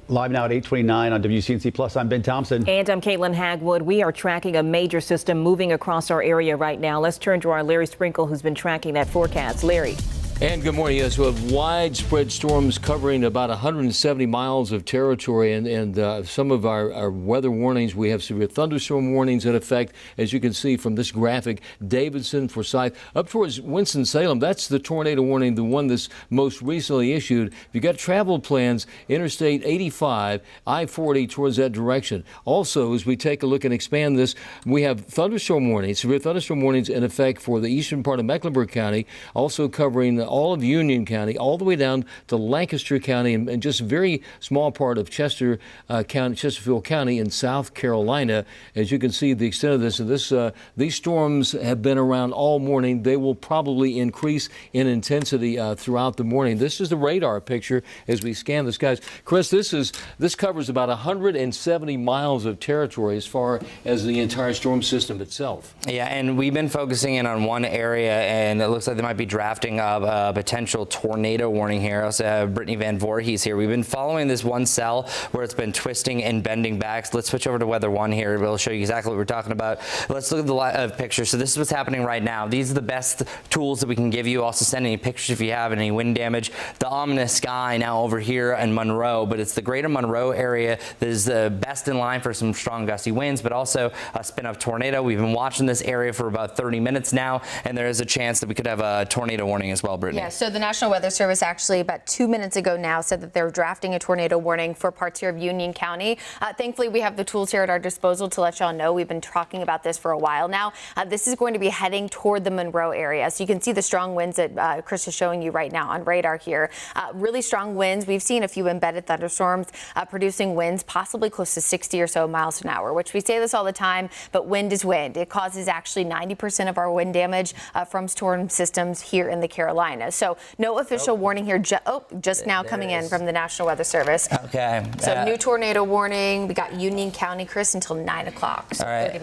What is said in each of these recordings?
Live now at 8:29 on WCNC Plus. I'm Ben Thompson. And I'm Caitlin Hagwood. We are tracking a major system moving across our area right now. Let's turn to our Larry Sprinkle, who's been tracking that forecast. Larry. And good morning. Yes, we have widespread storms covering about 170 miles of territory, and some of our weather warnings. We have severe thunderstorm warnings in effect, as you can see from this graphic. Davidson, Forsyth, up towards Winston-Salem. That's the tornado warning, the one that's most recently issued. If you got travel plans, Interstate 85, I-40 towards that direction. Also, as we take a look and expand this, we have thunderstorm warnings, severe thunderstorm warnings in effect for the eastern part of Mecklenburg County, also covering all of Union County, all the way down to Lancaster County, and just a very small part of Chester County, Chesterfield County in South Carolina. As you can see, the extent of this, and these storms have been around all morning. They will probably increase in intensity throughout the morning. This is the radar picture as we scan the skies. Chris, this covers about 170 miles of territory as far as the entire storm system itself. Yeah, and we've been focusing in on one area, and it looks like they might be drafting up a potential tornado warning here. I also have Brittany Van Voorhees here. We've been following this one cell where it's been twisting and bending back. So let's switch over to weather one here. We'll show you exactly what we're talking about. Let's look at the picture. So this is what's happening right now. These are the best tools that we can give you. Also send any pictures if you have any wind damage. The ominous sky now over here in Monroe, but it's the greater Monroe area that is the best in line for some strong gusty winds, but also a spin-up tornado. We've been watching this area for about 30 minutes now, and there is a chance that we could have a tornado warning as well, Brittany. Yeah, so the National Weather Service actually about 2 minutes ago now said that they're drafting a tornado warning for parts here of Union County. Thankfully, we have the tools here at our disposal to let y'all know. We've been talking about this for a while now. This is going to be heading toward the Monroe area. So you can see the strong winds that Chris is showing you right now on radar here. Really strong winds. We've seen a few embedded thunderstorms producing winds possibly close to 60 or so miles an hour, which we say this all the time, but wind is wind. It causes actually 90% of our wind damage from storm systems here in the Carolinas. So no official warning here, just now coming in from the National Weather Service. Okay. So new tornado warning. We got Union County, Chris, until 9 o'clock. So all right,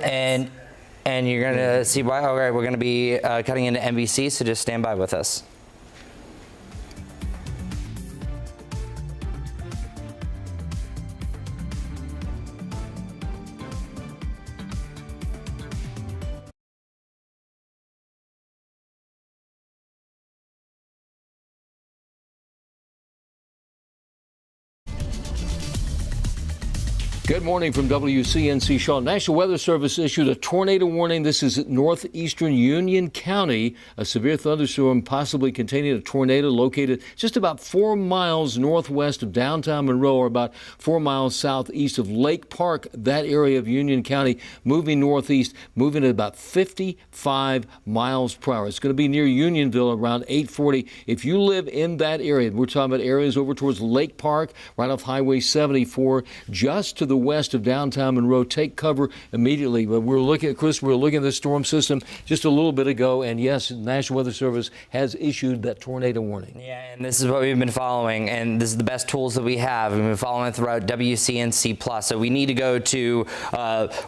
and you're going to see why. All right, we're going to be cutting into NBC, so just stand by with us. Good morning from WCNC Charlotte. National Weather Service issued a tornado warning. This is northeastern Union County. A severe thunderstorm possibly containing a tornado located just about 4 miles northwest of downtown Monroe, or about 4 miles southeast of Lake Park, that area of Union County, moving northeast, moving at about 55 miles per hour. It's going to be near Unionville around 8:40. If you live in that area, we're talking about areas over towards Lake Park, right off Highway 74, just to the west of downtown Monroe, take cover immediately. But we're looking at the storm system just a little bit ago, and yes, the National Weather Service has issued that tornado warning. Yeah, and this is what we've been following, and this is the best tools that we have. We've been following throughout WCNC Plus. So we need to go to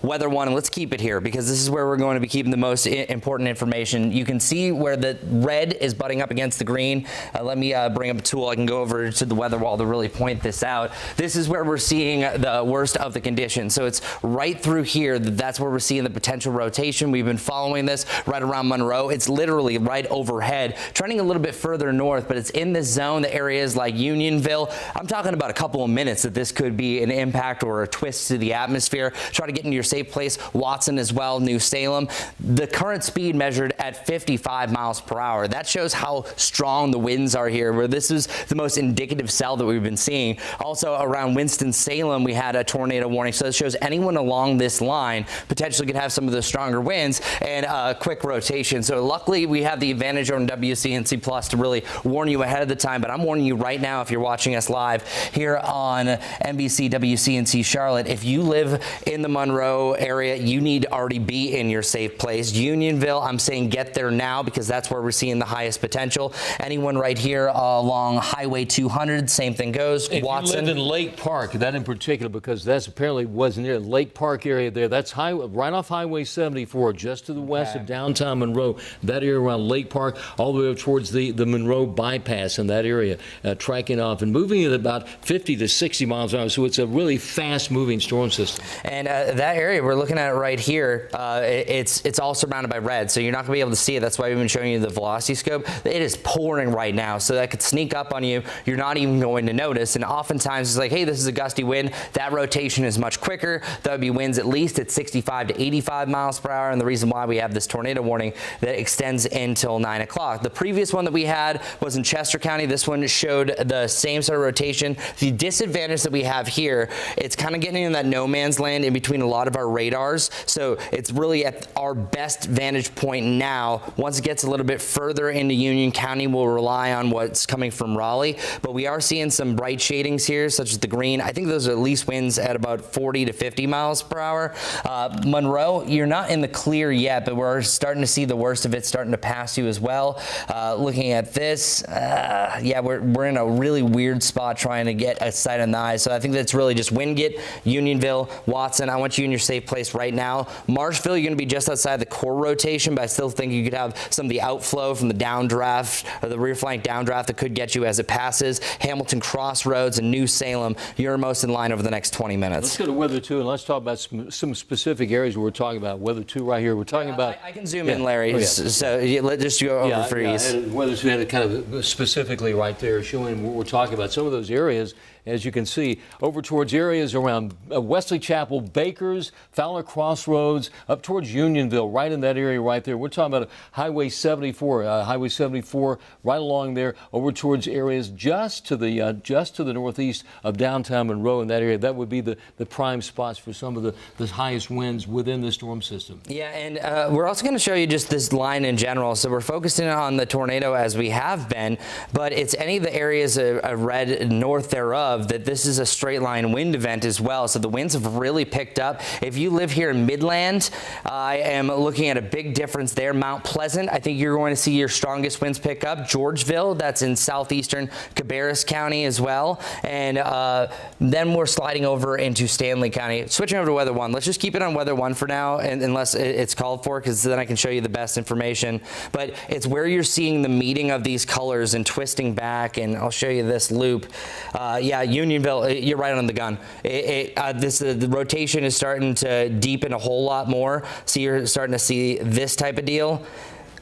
Weather One, and let's keep it here because this is where we're going to be keeping the most important information. You can see where the red is butting up against the green. Let me bring up a tool. I can go over to the weather wall to really point this out. This is where we're seeing the worst of the conditions. So it's right through here. That's where we're seeing the potential rotation. We've been following this right around Monroe. It's literally right overhead, trending a little bit further north, but it's in this zone, the areas like Unionville. I'm talking about a couple of minutes that this could be an impact or a twist to the atmosphere. Try to get into your safe place. Watson as well, New Salem. The current speed measured at 55 miles per hour. That shows how strong the winds are here, where this is the most indicative cell that we've been seeing. Also around Winston-Salem, we had a tornado warning. So it shows anyone along this line potentially could have some of the stronger winds and a quick rotation. So luckily we have the advantage on WCNC Plus to really warn you ahead of the time. But I'm warning you right now, if you're watching us live here on NBC WCNC Charlotte, if you live in the Monroe area, you need to already be in your safe place. Unionville, I'm saying get there now because that's where we're seeing the highest potential. Anyone right here along Highway 200, same thing goes. If Watson. you live in Lake Park, that in particular, because that's apparently was near Lake Park area there. That's right off Highway 74, just to the west of downtown Monroe. That area around Lake Park, all the way up towards the Monroe bypass in that area, tracking off and moving at about 50 to 60 miles an hour. So it's a really fast-moving storm system. And that area we're looking at right here, it's all surrounded by red, so you're not going to be able to see it. That's why we've been showing you the velocity scope. It is pouring right now, so that could sneak up on you. You're not even going to notice. And oftentimes it's like, hey, this is a gusty wind. That rotation is much quicker. That would be winds at least at 65 to 85 miles per hour. And the reason why we have this tornado warning that extends until 9 o'clock. The previous one that we had was in Chester County. This one showed the same sort of rotation. The disadvantage that we have here, it's kind of getting in that no man's land in between a lot of our radars. So it's really at our best vantage point now. Once it gets a little bit further into Union County, we'll rely on what's coming from Raleigh. But we are seeing some bright shadings here, such as the green. I think those are at least winds at about 40 to 50 miles per hour. Monroe, you're not in the clear yet, but we're starting to see the worst of it starting to pass you as well. Looking at this, yeah, we're in a really weird spot trying to get a sight on the eyes. So I think that's really just Wingate, Unionville, Watson. I want you in your safe place right now. Marshville, you're going to be just outside the core rotation, but I still think you could have some of the outflow from the downdraft or the rear flank downdraft that could get you as it passes. Hamilton Crossroads and New Salem, you're most in line over the next 20 minutes. Let's go to weather 2 and let's talk about some specific areas we're talking about. Weather 2 right here. We're talking about. I can zoom in, Larry. So let's just go over for ease. Weather 2 had it kind of specifically right there showing what we're talking about. Some of those areas, as you can see, over towards areas around Wesley Chapel, Bakers, Fowler Crossroads, up towards Unionville, right in that area right there. We're talking about Highway 74, right along there, over towards areas just to the northeast of downtown Monroe in that area. That would be the prime spots for some of the highest winds within the storm system. Yeah, and we're also going to show you just this line in general. So we're focusing on the tornado as we have been, but it's any of the areas of red north thereof that this is a straight line wind event as well. So the winds have really picked up. If you live here in Midland, I am looking at a big difference there. Mount Pleasant, I think you're going to see your strongest winds pick up. Georgeville, that's in southeastern Cabarrus County as well. And then we're sliding over into Stanley County. Switching over to Weather 1. Let's just keep it on Weather 1 for now, unless it's called for, because then I can show you the best information. But it's where you're seeing the meeting of these colors and twisting back, and I'll show you this loop. Yeah, Unionville, you're right on the gun. The rotation is starting to deepen a whole lot more. So you're starting to see this type of deal.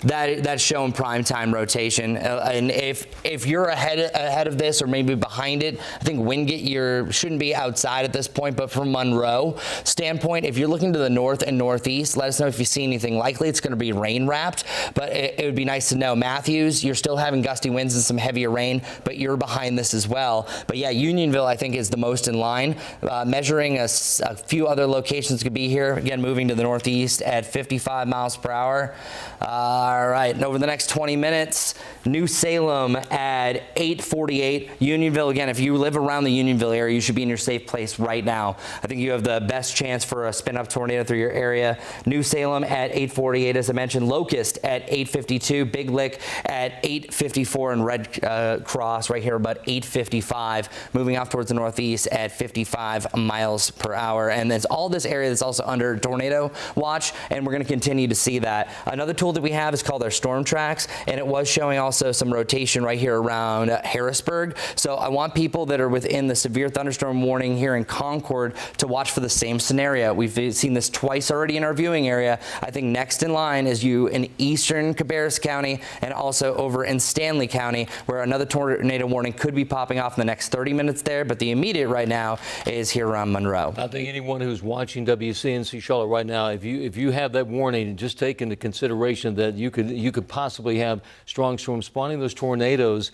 That's showing prime time rotation, and if you're ahead of this or maybe behind it, I think Wingate shouldn't be outside at this point. But from Monroe standpoint, if you're looking to the north and northeast, let us know if you see anything. Likely it's going to be rain wrapped, but it would be nice to know. Matthews, you're still having gusty winds and some heavier rain, but you're behind this as well. But yeah, Unionville I think is the most in line. Measuring a few other locations could be here. Again, moving to the northeast at 55 miles per hour. All right, and over the next 20 minutes, New Salem at 8:48. Unionville, again, if you live around the Unionville area, you should be in your safe place right now. I think you have the best chance for a spin-up tornado through your area. New Salem at 8:48, as I mentioned. Locust at 8:52. Big Lick at 8:54, and Red Cross right here about 8:55. Moving off towards the northeast at 55 miles per hour. And there's all this area that's also under tornado watch, and we're going to continue to see that. Another tool that we have is called our storm tracks, and it was showing also some rotation right here around Harrisburg. So I want people that are within the severe thunderstorm warning here in Concord to watch for the same scenario. We've seen this twice already in our viewing area. I think next in line is you in eastern Cabarrus County and also over in Stanley County, where another tornado warning could be popping off in the next 30 minutes there, but the immediate right now is here around Monroe. I think anyone who's watching WCNC Charlotte right now, if you have that warning, just take into consideration that you could possibly have strong storms spawning those tornadoes.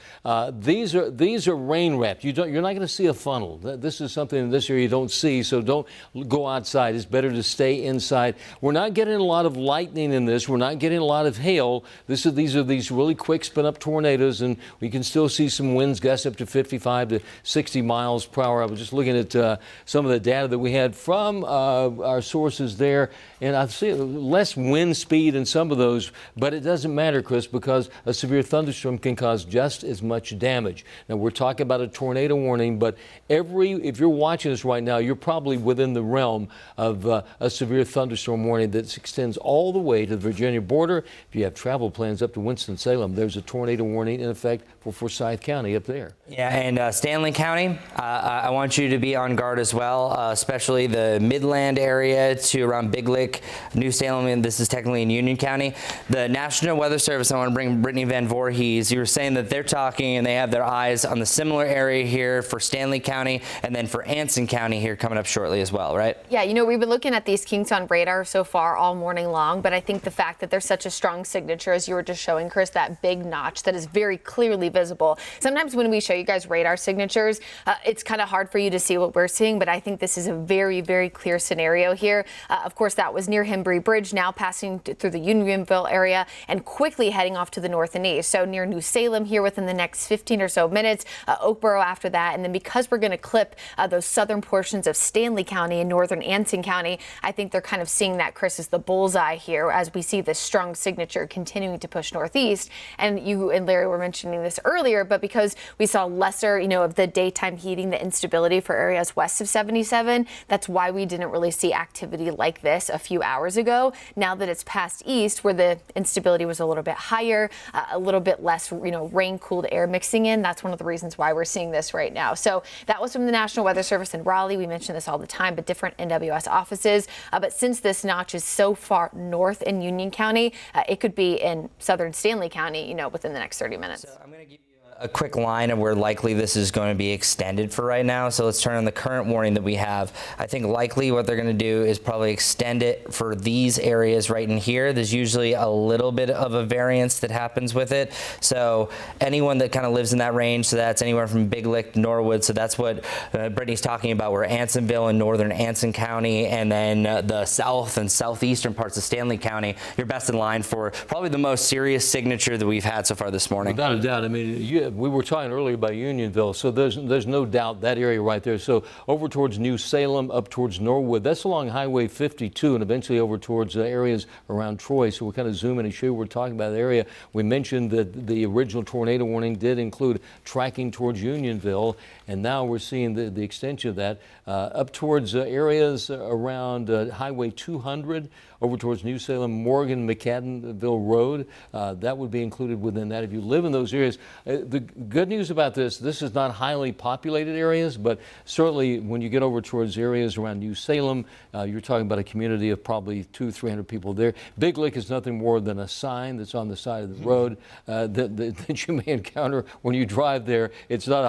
These are rain wrapped. You're not going to see a funnel. This is something in this area you don't see, so don't go outside. It's better to stay inside. We're not getting a lot of lightning in this. We're not getting a lot of hail. These are these really quick spin up tornadoes, and we can still see some winds gusts up to 55 to 60 miles per hour. I was just looking at some of the data that we had from our sources there, and I see less wind speed in some of those, but But it doesn't matter, Chris, because a severe thunderstorm can cause just as much damage. Now, we're talking about a tornado warning, but if you're watching this right now, you're probably within the realm of a severe thunderstorm warning that extends all the way to the Virginia border. If you have travel plans up to Winston-Salem, there's a tornado warning in effect for Forsyth County up there. Yeah, and Stanley County, I want you to be on guard as well, especially the Midland area to around Big Lick, New Salem, and this is technically in Union County. The National Weather Service, I want to bring Brittany Van Voorhees. You were saying that they're talking and they have their eyes on the similar area here for Stanley County and then for Anson County here coming up shortly as well, right? Yeah, you know, we've been looking at these kinks on radar so far all morning long, but I think the fact that there's such a strong signature, as you were just showing, Chris, that big notch that is very clearly visible. Sometimes when we show you guys radar signatures, it's kind of hard for you to see what we're seeing, but I think this is a very, very clear scenario here. Of course, that was near Hembry Bridge, now passing through the Unionville area and quickly heading off to the north and east. So near New Salem here within the next 15 or so minutes, Oakboro after that. And then because we're going to clip those southern portions of Stanley County and northern Anson County, I think they're kind of seeing that, Chris, as the bullseye here as we see this strong signature continuing to push northeast. And you and Larry were mentioning this earlier, but because we saw lesser, of the daytime heating, the instability for areas west of 77, that's why we didn't really see activity like this a few hours ago. Now that it's past east, where the instability was a little bit higher, a little bit less, rain-cooled air mixing in, that's one of the reasons why we're seeing this right now. So that was from the National Weather Service in Raleigh. We mention this all the time, but different NWS offices. But since this notch is so far north in Union County, it could be in southern Stanley County, within the next 30 minutes. So I'm going to give you a quick line of where likely this is going to be extended for right now. So let's turn on the current warning that we have. I think likely what they're going to do is probably extend it for these areas right in here. There's usually a little bit of a variance that happens with it. So anyone that kind of lives in that range, so that's anywhere from Big Lick to Norwood. So that's what Brittany's talking about, where Ansonville and northern Anson County, and then the south and southeastern parts of Stanley County, you're best in line for probably the most serious signature that we've had so far this morning. Without a doubt. I mean, we were talking earlier about Unionville, so there's no doubt that area right there. So over towards New Salem, up towards Norwood, that's along Highway 52, and eventually over towards areas around Troy. So we'll kind of zoom in and show you we're talking about the area. We mentioned that the original tornado warning did include tracking towards Unionville, and now we're seeing the extension of that up towards areas around Highway 200, over towards New Salem, Morgan, McAdenville Road. That would be included within that if you live in those areas. The good news about this is not highly populated areas, but certainly when you get over towards areas around New Salem, you're talking about a community of probably 200-300 people there. Big Lick is nothing more than a sign that's on the side of the road that you may encounter when you drive there. It's not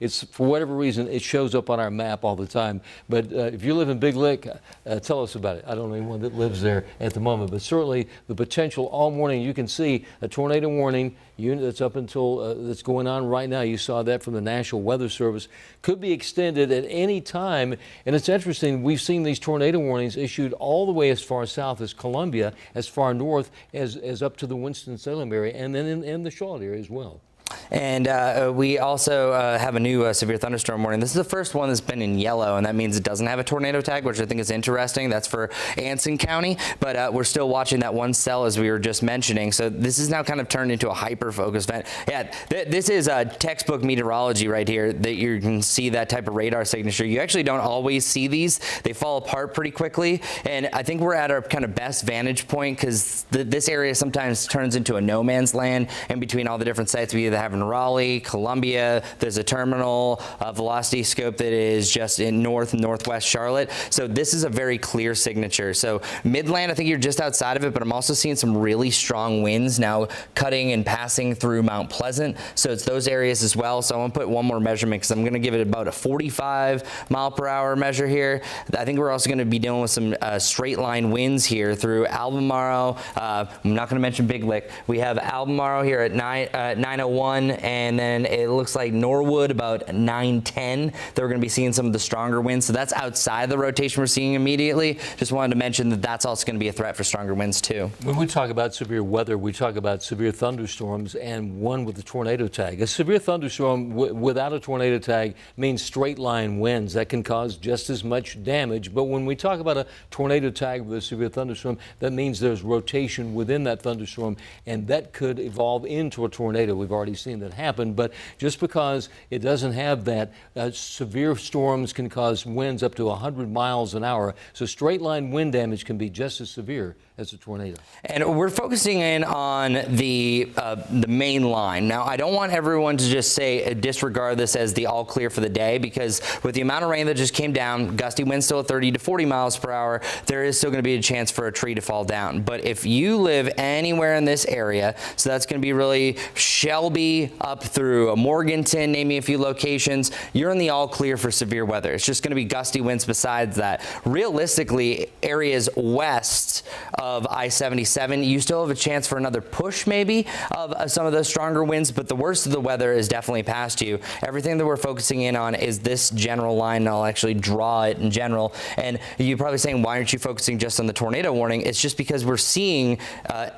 it's for whatever reason, it shows up on our map all the time. But if you live in Big Lick, tell us about it. I don't know anyone that lives there at the moment, but certainly the potential all morning. You can see a tornado warning unit that's up until that's going on right now. You saw that from the National Weather Service. Could be extended at any time. And it's interesting, we've seen these tornado warnings issued all the way as far south as Columbia, as far north as up to the Winston-Salem area, and then in the Charlotte area as well. And we also have a new severe thunderstorm warning. This is the first one that's been in yellow, and that means it doesn't have a tornado tag, which I think is interesting. That's for Anson County, but we're still watching that one cell as we were just mentioning. So this is now kind of turned into a hyper-focused event. Yeah, this is textbook meteorology right here, that you can see that type of radar signature. You actually don't always see these. They fall apart pretty quickly, and I think we're at our kind of best vantage point because this area sometimes turns into a no man's land in between all the different sites we either have in Raleigh, Columbia. There's a terminal velocity scope that is just in northwest Charlotte. So this is a very clear signature. So Midland, I think you're just outside of it, but I'm also seeing some really strong winds now cutting and passing through Mount Pleasant. So it's those areas as well. So I'm going to put one more measurement because I'm going to give it about a 45 mile per hour measure here. I think we're also going to be dealing with some straight line winds here through Albemarle. I'm not going to mention Big Lick. We have Albemarle here at 901. 1, and then it looks like Norwood about 9-10. They're going to be seeing some of the stronger winds. So that's outside the rotation we're seeing immediately. Just wanted to mention that that's also going to be a threat for stronger winds too. When we talk about severe weather, we talk about severe thunderstorms and one with a tornado tag. A severe thunderstorm without a tornado tag means straight line winds that can cause just as much damage. But when we talk about a tornado tag with a severe thunderstorm, that means there's rotation within that thunderstorm, and that could evolve into a tornado. We've already seen that happen. But just because it doesn't have that, severe storms can cause winds up to 100 miles an hour. So straight line wind damage can be just as severe as a tornado. And we're focusing in on the main line. Now, I don't want everyone to just say disregard this as the all clear for the day, because with the amount of rain that just came down, gusty winds still at 30 to 40 miles per hour, there is still going to be a chance for a tree to fall down. But if you live anywhere in this area, so that's going to be really Shelby up through Morganton, naming a few locations, you're in the all clear for severe weather. It's just going to be gusty winds besides that. Realistically, areas west of I-77, you still have a chance for another push maybe of some of those stronger winds, but the worst of the weather is definitely past you. Everything that we're focusing in on is this general line, and I'll actually draw it in general. And you're probably saying, why aren't you focusing just on the tornado warning? It's just because we're seeing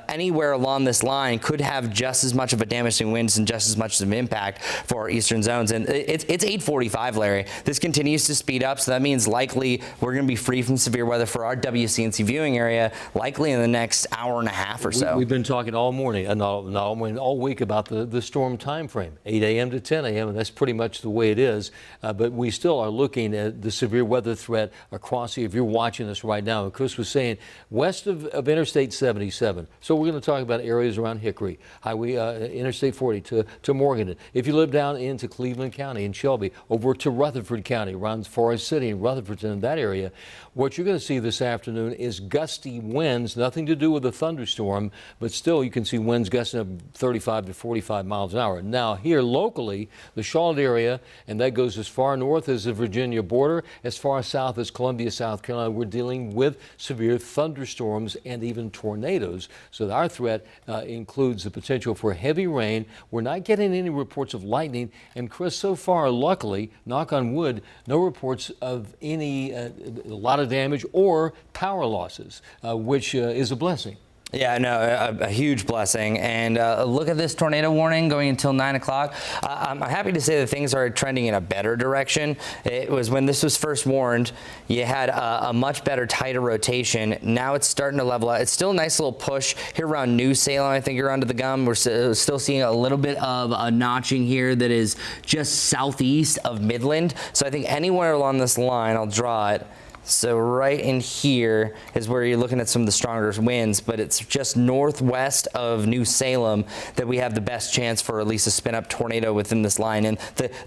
anywhere along this line could have just as much of a damaging winds and just as much of an impact for our eastern zones. And it's 8:45, Larry. This continues to speed up, so that means likely we're going to be free from severe weather for our WCNC viewing area, likely in the next hour and a half or so. We've been talking all morning, all week about the storm time frame, 8 a.m. to 10 a.m., and that's pretty much the way it is. But we still are looking at the severe weather threat across here. If you're watching us right now, and Chris was saying west of Interstate 77. So we're going to talk about areas around Hickory, Highway Interstate 40 to Morganton. If you live down into Cleveland County and Shelby, over to Rutherford County, around Forest City and Rutherford, in that area, what you're going to see this afternoon is gusty winds. Nothing to do with a thunderstorm, but still you can see winds gusting up 35 to 45 miles an hour. Now here locally, the Charlotte area, and that goes as far north as the Virginia border, as far south as Columbia, South Carolina, we're dealing with severe thunderstorms and even tornadoes. So our threat includes the potential for heavy rain. We're not getting any reports of lightning, and Chris, so far, luckily, knock on wood, no reports of any a lot of damage or power losses, which is a blessing. Yeah, no, a huge blessing. And look at this tornado warning going until 9 o'clock. I'm happy to say that things are trending in a better direction. It was when this was first warned, you had a much better, tighter rotation. Now it's starting to level out. It's still a nice little push here around New Salem. I think you're under the gum. We're still seeing a little bit of a notching here that is just southeast of Midland. So I think anywhere along this line, I'll draw it. So right in here is where you're looking at some of the stronger winds, but it's just northwest of New Salem that we have the best chance for at least a spin-up tornado within this line. And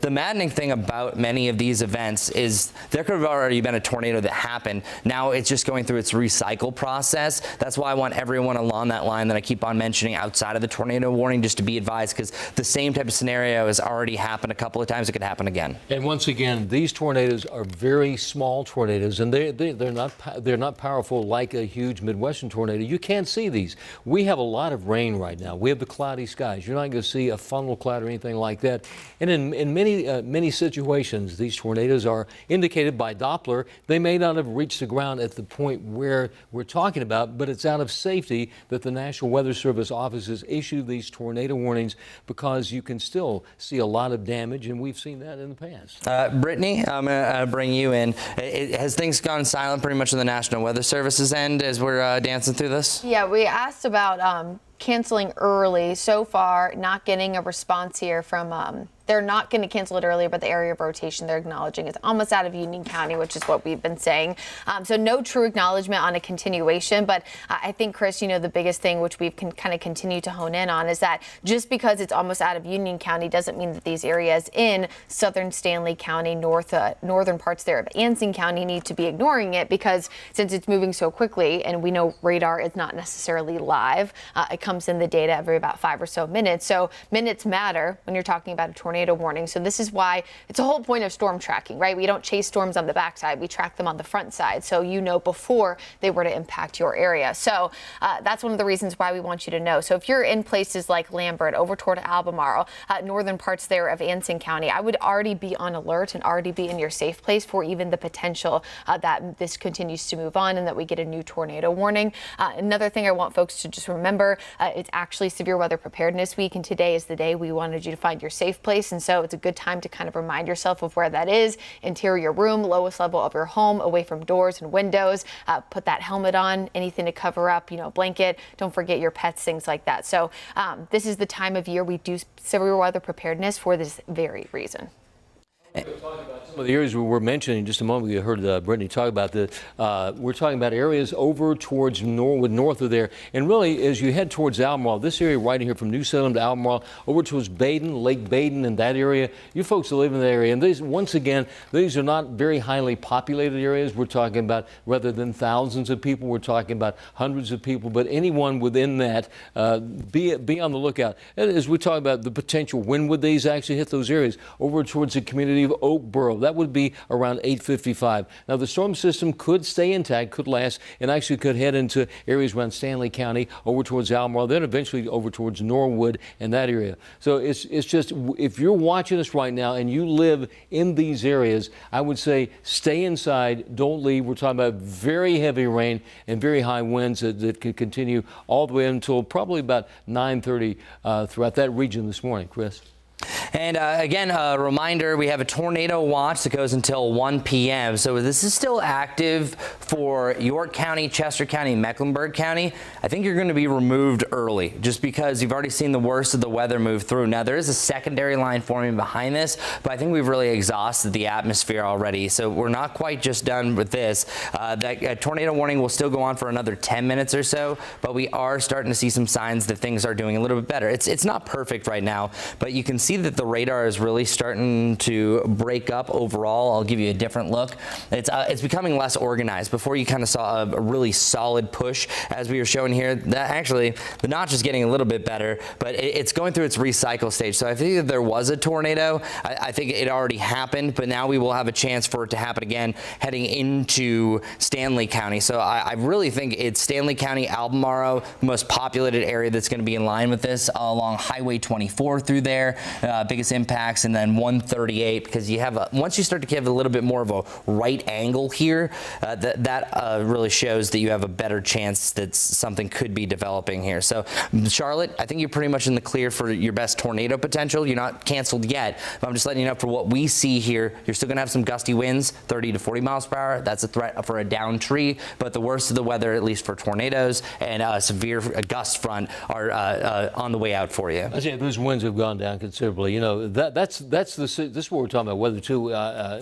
the maddening thing about many of these events is there could have already been a tornado that happened. Now it's just going through its recycle process. That's why I want everyone along that line that I keep on mentioning outside of the tornado warning just to be advised, because the same type of scenario has already happened a couple of times. It could happen again. And once again, these tornadoes are very small tornadoes, and they're not powerful like a huge Midwestern tornado. You can't see these. We have a lot of rain right now. We have the cloudy skies. You're not going to see a funnel cloud or anything like that. And in many situations, these tornadoes are indicated by Doppler. They may not have reached the ground at the point where we're talking about, but it's out of safety that the National Weather Service offices issue these tornado warnings, because you can still see a lot of damage, and we've seen that in the past. Brittany, I'm going to bring you in. Has things gone silent pretty much on the National Weather Service's end as we're dancing through this? Yeah, we asked about canceling early. So far, not getting a response here from they're not going to cancel it earlier, but the area of rotation they're acknowledging is almost out of Union County, which is what we've been saying. So no true acknowledgement on a continuation. But I think, Chris, the biggest thing which we've kind of continued to hone in on is that just because it's almost out of Union County doesn't mean that these areas in southern Stanley County, northern parts there of Anson County need to be ignoring it, because since it's moving so quickly and we know radar is not necessarily live, it comes in the data every about 5 or so minutes. So minutes matter when you're talking about a tornado tornado warning. So this is why it's a whole point of storm tracking, right? We don't chase storms on the backside. We track them on the front side. So you know before they were to impact your area. So that's one of the reasons why we want you to know. So if you're in places like Lambert, over toward Albemarle, northern parts there of Anson County, I would already be on alert and already be in your safe place for even the potential that this continues to move on and that we get a new tornado warning. Another thing I want folks to just remember, it's actually Severe Weather Preparedness Week, and today is the day we wanted you to find your safe place. And so it's a good time to kind of remind yourself of where that is. Interior room, lowest level of your home, away from doors and windows. Put that helmet on, anything to cover up, blanket. Don't forget your pets, things like that. So this is the time of year we do severe weather preparedness for this very reason. Some of the areas we were mentioning just a moment ago, you heard Brittany talk about we're talking about areas over towards Norwood, north of there. And really, as you head towards Albemarle, this area right here from New Salem to Albemarle, over towards Baden, Lake Baden and that area, you folks that live in that area. And these, once again, these are not very highly populated areas. We're talking about, rather than thousands of people, we're talking about hundreds of people. But anyone within that, be on the lookout. And as we talk about the potential, when would these actually hit those areas? Over towards the community of Oakboro. That would be around 8:55. Now, the storm system could stay intact, could last, and actually could head into areas around Stanley County, over towards Albemarle, then eventually over towards Norwood and that area. So it's just, if you're watching us right now and you live in these areas, I would say stay inside, don't leave. We're talking about very heavy rain and very high winds that could continue all the way until probably about 9:30 throughout that region this morning. Chris? And again, a reminder, we have a tornado watch that goes until 1 p.m. So this is still active for York County, Chester County, Mecklenburg County. I think you're going to be removed early just because you've already seen the worst of the weather move through. Now, there is a secondary line forming behind this, but I think we've really exhausted the atmosphere already. So we're not quite just done with this. That tornado warning will still go on for another 10 minutes or so, but we are starting to see some signs that things are doing a little bit better. It's not perfect right now, but you can see that the radar is really starting to break up overall. I'll give you a different look. It's becoming less organized. Before, you kind of saw a really solid push as we were showing here. That actually, the notch is getting a little bit better, but it's going through its recycle stage. So I think that there was a tornado. I think it already happened, but now we will have a chance for it to happen again heading into Stanley County. So I really think it's Stanley County, Albemarle, the most populated area that's going to be in line with this, along Highway 24 through there. Biggest impacts, and then 138, because you have once you start to give a little bit more of a right angle here, that really shows that you have a better chance that something could be developing here. So Charlotte, I think you're pretty much in the clear for your best tornado potential. You're not canceled yet, but I'm just letting you know for what we see here, you're still gonna have some gusty winds, 30 to 40 miles per hour. That's a threat for a down tree, but the worst of the weather, at least for tornadoes and a severe gust front, are on the way out for you. I say those winds have gone down considerably. You know, this is what we're talking about weather too.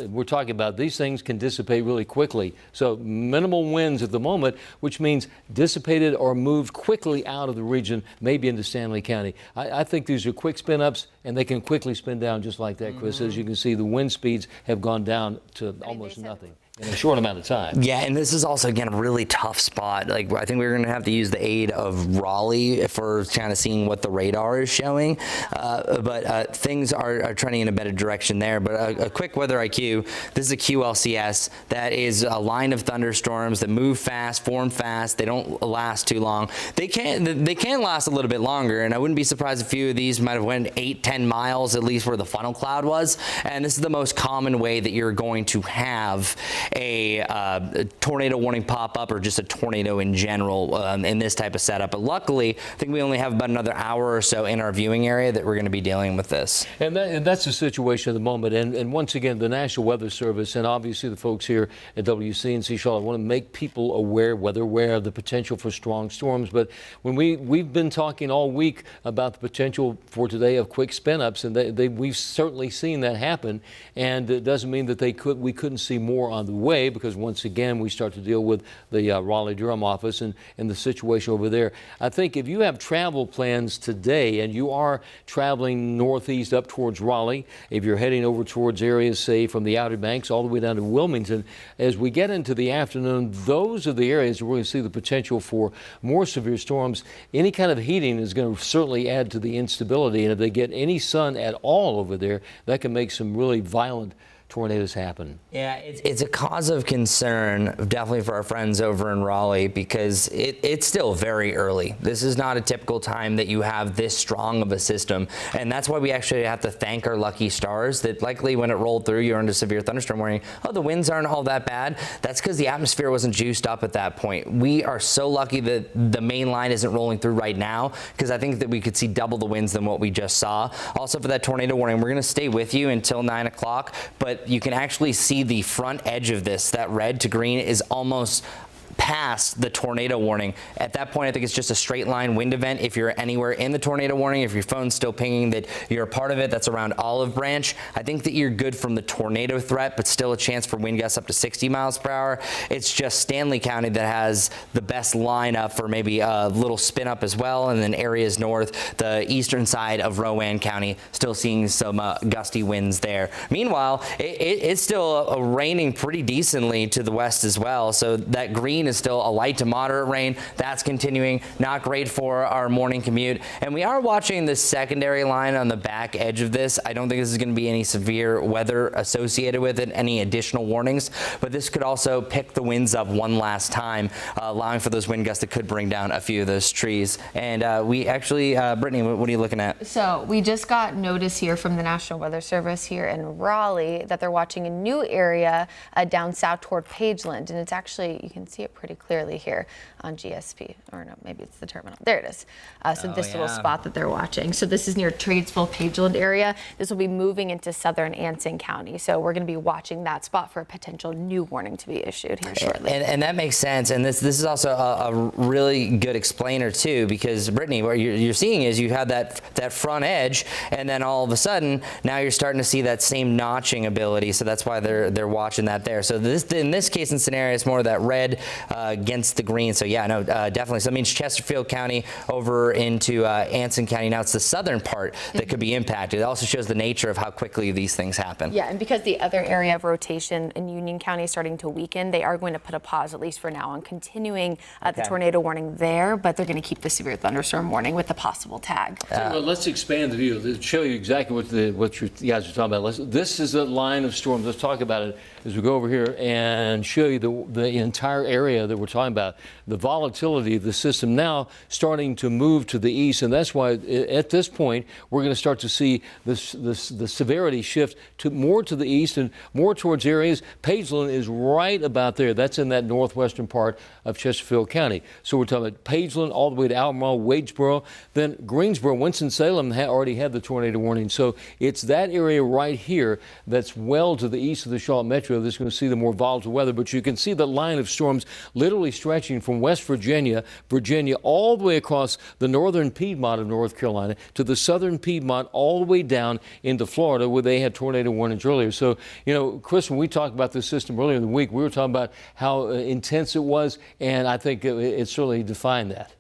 We're talking about these things can dissipate really quickly. So minimal winds at the moment, which means dissipated or moved quickly out of the region, maybe into Stanley County. I think these are quick spin ups, and they can quickly spin down just like that, Chris. As you can see, the wind speeds have gone down to almost nothing in a short amount of time. Yeah, and this is also, again, a really tough spot. Like, I think we're going to have to use the aid of Raleigh for kind of seeing what the radar is showing. But things are trending in a better direction there. But a quick weather IQ, this is a QLCS. That is a line of thunderstorms that move fast, form fast. They don't last too long. They can last a little bit longer, and I wouldn't be surprised if a few of these might have went 8-10 miles, at least where the funnel cloud was. And this is the most common way that you're going to have a tornado warning pop up, or just a tornado in general in this type of setup. But luckily, I think we only have about another hour or so in our viewing area that we're going to be dealing with this. And that's the situation at the moment. And once again, the National Weather Service and obviously the folks here at WCNC Charlotte want to make people weather aware of the potential for strong storms. But when we've been talking all week about the potential for today of quick spin-ups, and we've certainly seen that happen. And it doesn't mean that we couldn't see more on the away, because once again we start to deal with the Raleigh-Durham office and the situation over there. I think if you have travel plans today and you are traveling northeast up towards Raleigh, if you're heading over towards areas, say, from the Outer Banks all the way down to Wilmington, as we get into the afternoon, those are the areas where we're going to see the potential for more severe storms. Any kind of heating is going to certainly add to the instability, and if they get any sun at all over there, that can make some really violent tornadoes happen. Yeah, it's a cause of concern, definitely for our friends over in Raleigh, because it's still very early. This is not a typical time that you have this strong of a system, and that's why we actually have to thank our lucky stars that likely when it rolled through, you're under severe thunderstorm warning. Oh, the winds aren't all that bad. That's because the atmosphere wasn't juiced up at that point. We are so lucky that the main line isn't rolling through right now, because I think that we could see double the winds than what we just saw. Also, for that tornado warning, we're going to stay with you until 9 o'clock, but you can actually see the front edge of this. That red to green is almost past the tornado warning. At that point, I think it's just a straight line wind event. If you're anywhere in the tornado warning, if your phone's still pinging that you're a part of it, that's around Olive Branch, I think that you're good from the tornado threat, but still a chance for wind gusts up to 60 miles per hour. It's just Stanley County that has the best lineup for maybe a little spin up as well, and then areas north, the eastern side of Rowan County, still seeing some gusty winds there. Meanwhile, it's still raining pretty decently to the west as well, so that green is still a light to moderate rain. That's continuing. Not great for our morning commute. And we are watching the secondary line on the back edge of this. I don't think this is going to be any severe weather associated with it, any additional warnings, but this could also pick the winds up one last time, allowing for those wind gusts that could bring down a few of those trees. And we actually, Brittany, what are you looking at? So we just got notice here from the National Weather Service here in Raleigh that they're watching a new area down south toward Pageland, and it's actually, you can see it pretty clearly here on GSP, or no, maybe it's the terminal. There it is. So this little spot that they're watching. So this is near Tradesville, Pageland area. This will be moving into southern Anson County. So we're going to be watching that spot for a potential new warning to be issued here shortly. And that makes sense. And this is also a really good explainer too, because Brittany, what you're seeing is you have that front edge, and then all of a sudden now you're starting to see that same notching ability. So that's why they're watching that there. So in this case and scenario, it's more of that red against the green. So yeah, no, definitely. So that means Chesterfield County over into Anson County. Now it's the southern part that could be impacted. It also shows the nature of how quickly these things happen. Yeah, and because the other area of rotation in Union County is starting to weaken, they are going to put a pause, at least for now, on continuing the tornado warning there, but they're going to keep the severe thunderstorm warning with the possible tag. Well, let's expand the view to show you exactly what you guys are talking about. This is a line of storms. Let's talk about it as we go over here and show you the entire area that we're talking about. The volatility of the system now starting to move to the east, and that's why at this point we're going to start to see the severity shift to more to the east and more towards areas. Pageland is right about there. That's in that northwestern part of Chesterfield County. So we're talking about Pageland all the way to Albemarle, Wadesboro, then Greensboro, Winston-Salem already had the tornado warning. So it's that area right here that's well to the east of the Charlotte Metro that's going to see the more volatile weather. But you can see the line of storms literally stretching from West Virginia, all the way across the northern Piedmont of North Carolina to the southern Piedmont, all the way down into Florida, where they had tornado warnings earlier. So, you know, Chris, when we talked about this system earlier in the week, we were talking about how intense it was, and I think it certainly defined that.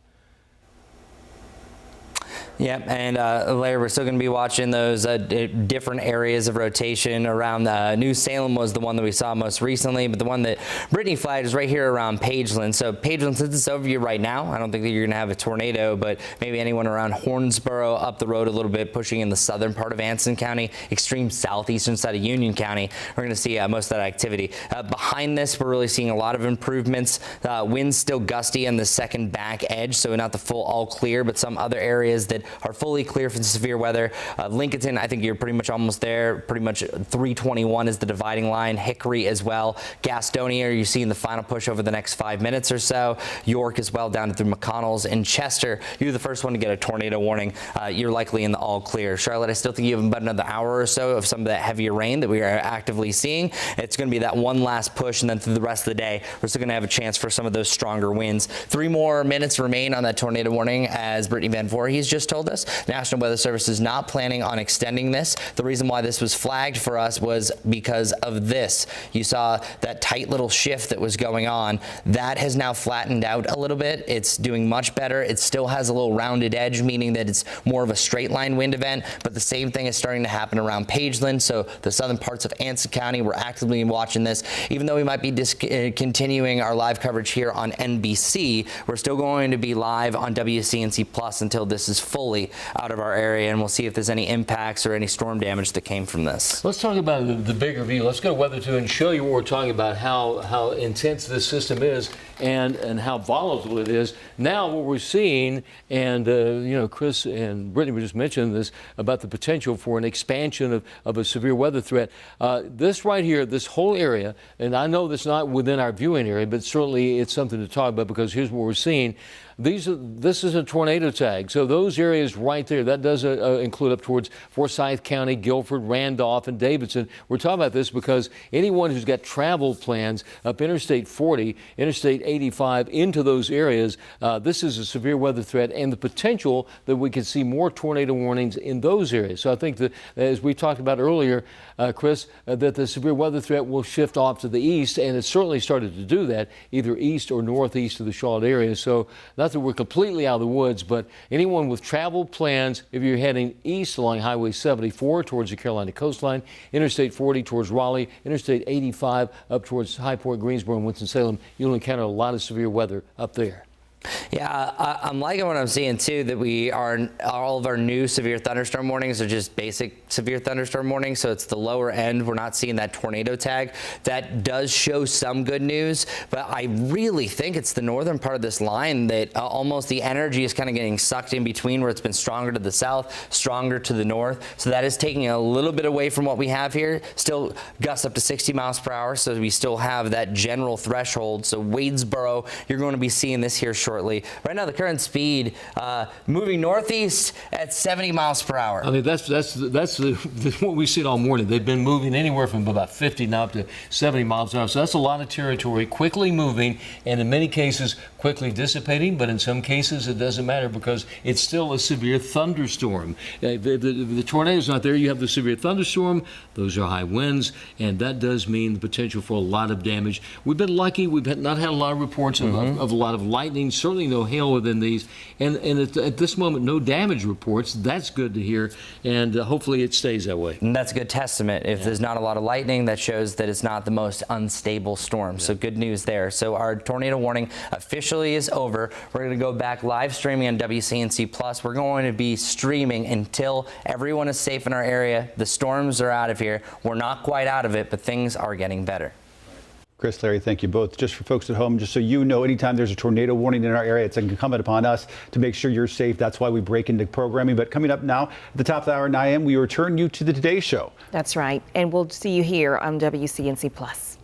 Yeah, and Larry, we're still going to be watching those different areas of rotation around New Salem was the one that we saw most recently, but the one that Brittany flagged is right here around Pageland. So Pageland, since it's over you right now, I don't think that you're going to have a tornado, but maybe anyone around Hornsboro up the road a little bit, pushing in the southern part of Anson County, extreme southeastern side of Union County, we're going to see most of that activity. Behind this, we're really seeing a lot of improvements. Winds still gusty on the second back edge, so not the full all clear, but some other areas that are fully clear from severe weather. Lincolnton, I think you're pretty much almost there. Pretty much 321 is the dividing line. Hickory as well. Gastonia, you're seeing the final push over the next 5 minutes or so. York as well, down through McConnell's. And Chester, you're the first one to get a tornado warning. You're likely in the all clear. Charlotte, I still think you have about another hour or so of some of that heavier rain that we are actively seeing. It's going to be that one last push, and then through the rest of the day, we're still going to have a chance for some of those stronger winds. 3 more minutes remain on that tornado warning, as Brittany Van Voorhees just told told us. National Weather Service is not planning on extending this. The reason why this was flagged for us was because of this. You saw that tight little shift that was going on. That has now flattened out a little bit. It's doing much better. It still has a little rounded edge, meaning that it's more of a straight line wind event, but the same thing is starting to happen around Pageland. So the southern parts of Anson County, we're actively watching this. Even though we might be continuing our live coverage here on NBC, we're still going to be live on WCNC Plus until this is fully out of our area, and we'll see if there's any impacts or any storm damage that came from this. Let's talk about the bigger view. Let's go to Weather 2 and show you what we're talking about, how intense this system is and how volatile it is. Now what we're seeing, and Chris and Brittany were just mentioning this about the potential for an expansion of a severe weather threat. This right here, this whole area, and I know that's not within our viewing area, but certainly it's something to talk about, because here's what we're seeing. This is a tornado tag. So those areas right there, that does include up towards Forsyth County, Guilford, Randolph, and Davidson. We're talking about this because anyone who's got travel plans up Interstate 40, Interstate 85 into those areas, this is a severe weather threat and the potential that we could see more tornado warnings in those areas. So I think that, as we talked about earlier, Chris, that the severe weather threat will shift off to the east, and it's certainly started to do that, either east or northeast of the Charlotte area. So not that we're completely out of the woods, but anyone with travel plans, if you're heading east along Highway 74 towards the Carolina coastline, Interstate 40 towards Raleigh, Interstate 85 up towards High Point, Greensboro, and Winston-Salem, you'll encounter a lot of severe weather up there. Yeah, I'm liking what I'm seeing too, that all of our new severe thunderstorm warnings are just basic severe thunderstorm warnings. So it's the lower end. We're not seeing that tornado tag. That does show some good news, but I really think it's the northern part of this line that almost the energy is kind of getting sucked in between, where it's been stronger to the south, stronger to the north. So that is taking a little bit away from what we have here. Still gusts up to 60 miles per hour. So we still have that general threshold. So Wadesboro, you're going to be seeing this here shortly. Right now, the current speed moving northeast at 70 miles per hour. I mean, that's what we've seen all morning. They've been moving anywhere from about 50 now up to 70 miles an hour. So that's a lot of territory, quickly moving, and in many cases quickly dissipating. But in some cases, it doesn't matter because it's still a severe thunderstorm. The tornado's not there. You have the severe thunderstorm. Those are high winds, and that does mean the potential for a lot of damage. We've been lucky. We've not had a lot of reports of a lot of lightning. Certainly no hail within these, and at this moment, no damage reports. That's good to hear, and hopefully it stays that way. And that's a good testament. If there's not a lot of lightning, that shows that it's not the most unstable storm. Yeah. So good news there. So our tornado warning officially is over. We're going to go back live streaming on WCNC Plus. We're going to be streaming until everyone is safe in our area. The storms are out of here. We're not quite out of it, but things are getting better. Chris, Larry, thank you both. Just for folks at home, just so you know, anytime there's a tornado warning in our area, it's incumbent upon us to make sure you're safe. That's why we break into programming. But coming up now, at the top of the hour at 9 a.m., we return you to the Today Show. That's right. And we'll see you here on WCNC Plus.